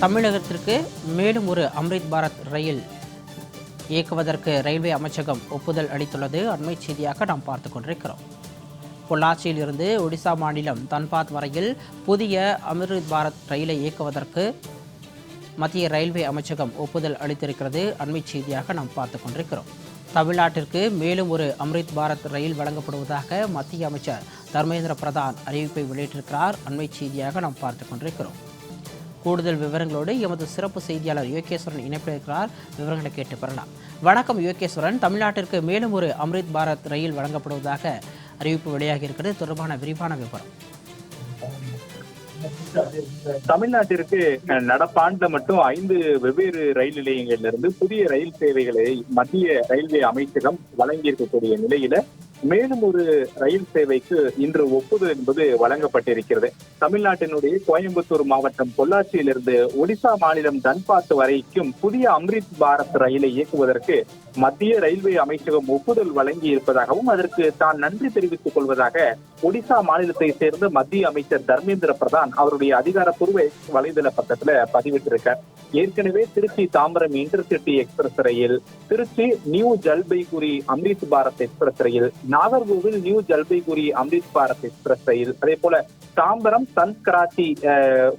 தமிழகத்திற்கு மேலும் ஒரு அம்ரித் பாரத் ரயில் இயக்குவதற்கு ரயில்வே அமைச்சகம் ஒப்புதல் அளித்துள்ளது. அண்மை செய்தியாக நாம் பார்த்து கொண்டிருக்கிறோம். பொள்ளாச்சியில் இருந்து ஒடிசா மாநிலம் தன்பாத் வரையில் புதிய அம்ரித் பாரத் ரயிலை இயக்குவதற்கு மத்திய ரயில்வே அமைச்சகம் ஒப்புதல் அளித்திருக்கிறது. அண்மை செய்தியாக நாம் பார்த்து கொண்டிருக்கிறோம். தமிழ்நாட்டிற்கு மேலும் ஒரு அம்ரித் பாரத் ரயில் வழங்கப்படுவதாக மத்திய அமைச்சர் தர்மேந்திர பிரதான் அறிவிப்பை வெளியிட்டிருக்கிறார். அண்மை செய்தியாக நாம் பார்த்து கொண்டிருக்கிறோம். கூடுதல் விவரங்களோடு எமது சிறப்பு செய்தியாளர் யோகேஸ்வரன் இணைப்பில் இருக்கிறார். விவரங்களை கேட்டு பெறலாம். வணக்கம் யோகேஸ்வரன். தமிழ்நாட்டிற்கு மேலும் ஒரு அம்ரித் பாரத் ரயில் வழங்கப்படுவதாக அறிவிப்பு வெளியாகி இருக்கிறது. தொடர்பான விரிவான விவரம். தமிழ்நாட்டிற்கு நடப்பாண்டுல மட்டும் 5 வெவ்வேறு ரயில் நிலையங்களிலிருந்து புதிய ரயில் சேவைகளை மத்திய ரயில்வே அமைச்சகம் வழங்கியிருக்கக்கூடிய நிலையில மேலும் ஒரு ரயில் சேவைக்கு இன்று ஒப்புதல் என்பது வழங்கப்பட்டிருக்கிறது. தமிழ்நாட்டினுடைய கோயம்புத்தூர் மாவட்டம் பொள்ளாச்சியிலிருந்து ஒடிசா மாநிலம் தன்பாத் வரைக்கும் புதிய அம்ரித் பாரத் ரயிலை இயக்குவதற்கு மத்திய ரயில்வே அமைச்சகம் ஒப்புதல் வழங்கி இருப்பதாகவும் அதற்கு தான் நன்றி தெரிவித்துக் கொள்வதாக ஒடிசா மாநிலத்தை சேர்ந்த மத்திய அமைச்சர் தர்மேந்திர பிரதான் அவருடைய அதிகாரப்பூர்வ வலைதள பக்கத்துல பதிவிட்டிருக்கார். ஏற்கனவே திருச்சி தாம்பரம் இன்டர்சிட்டி எக்ஸ்பிரஸ் ரயில், திருச்சி நியூ ஜல்பைகுரி அம்ரித் பாரத் எக்ஸ்பிரஸ் ரயில், நாகர்கோவில் நியூ ஜல்பைகுரி அம்ரித் பாரத் எக்ஸ்பிரஸ் ரயில், அதே போல தாம்பரம் சன்ஸ்கராச்சி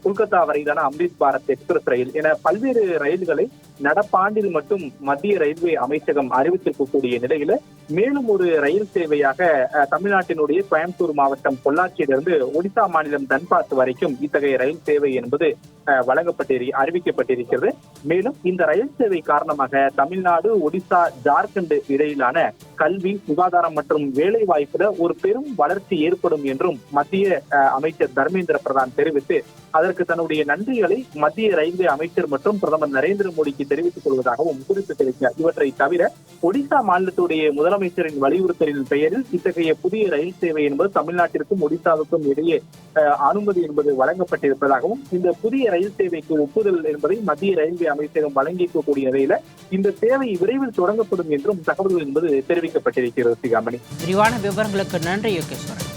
கொல்கத்தா வரையிலான அம்ரித் பாரத் எக்ஸ்பிரஸ் ரயில் என பல்வேறு ரயில்களை நடப்பாண்டில் மட்டும் மத்திய ரயில்வே அமைச்சகம் அறிவித்திருக்கக்கூடிய நிலையில மேலும் ஒரு ரயில் சேவையாக தமிழ்நாட்டினுடைய கோயம்புத்தூர் மாவட்டம் பொள்ளாச்சியிலிருந்து ஒடிசா மாநிலம் தன்பாத் வரைக்கும் இத்தகைய ரயில் சேவை என்பது அறிவிக்கப்பட்டிருக்கிறது. மேலும் இந்த ரயில் சேவை காரணமாக தமிழ்நாடு, ஒடிசா, ஜார்க்கண்ட் இடையிலான கல்வி, சுகாதாரம் மற்றும் வேலை வாய்ப்புல ஒரு பெரும் வளர்ச்சி ஏற்படும் என்றும் மத்திய அமைச்சர் தர்மேந்திர பிரதான் தெரிவித்து அதற்கு தன்னுடைய நன்றிகளை மத்திய ரயில்வே அமைச்சர் மற்றும் பிரதமர் நரேந்திர மோடிக்கு தெரிவித்துக் கொள்வதாகவும் குறிப்பிட்டிருக்கிறார். இவற்றை தவிர ஒடிசா மாநிலத்துடைய முதலமைச்சரின் வலியுறுத்தலின் பெயரில் இத்தகைய புதிய ரயில் சேவை என்பது தமிழ்நாட்டிற்கும் ஒடிசாவுக்கும் இடையே அனுமதி என்பது வழங்கப்பட்டிருப்பதாகவும் இந்த புதிய ரயில் சேவைக்கு ஒப்புதல் என்பதை மத்திய ரயில்வே அமைச்சகம் வழங்கியிருக்கக்கூடிய நிலையில இந்த சேவை விரைவில் தொடங்கப்படும் என்றும் தகவல்கள் என்பது தெரிவிக்கப்பட்டிருக்கிறது. சிகாமணி, விரிவான விவரங்களுக்கு நன்றி யோகேஸ்வரன்.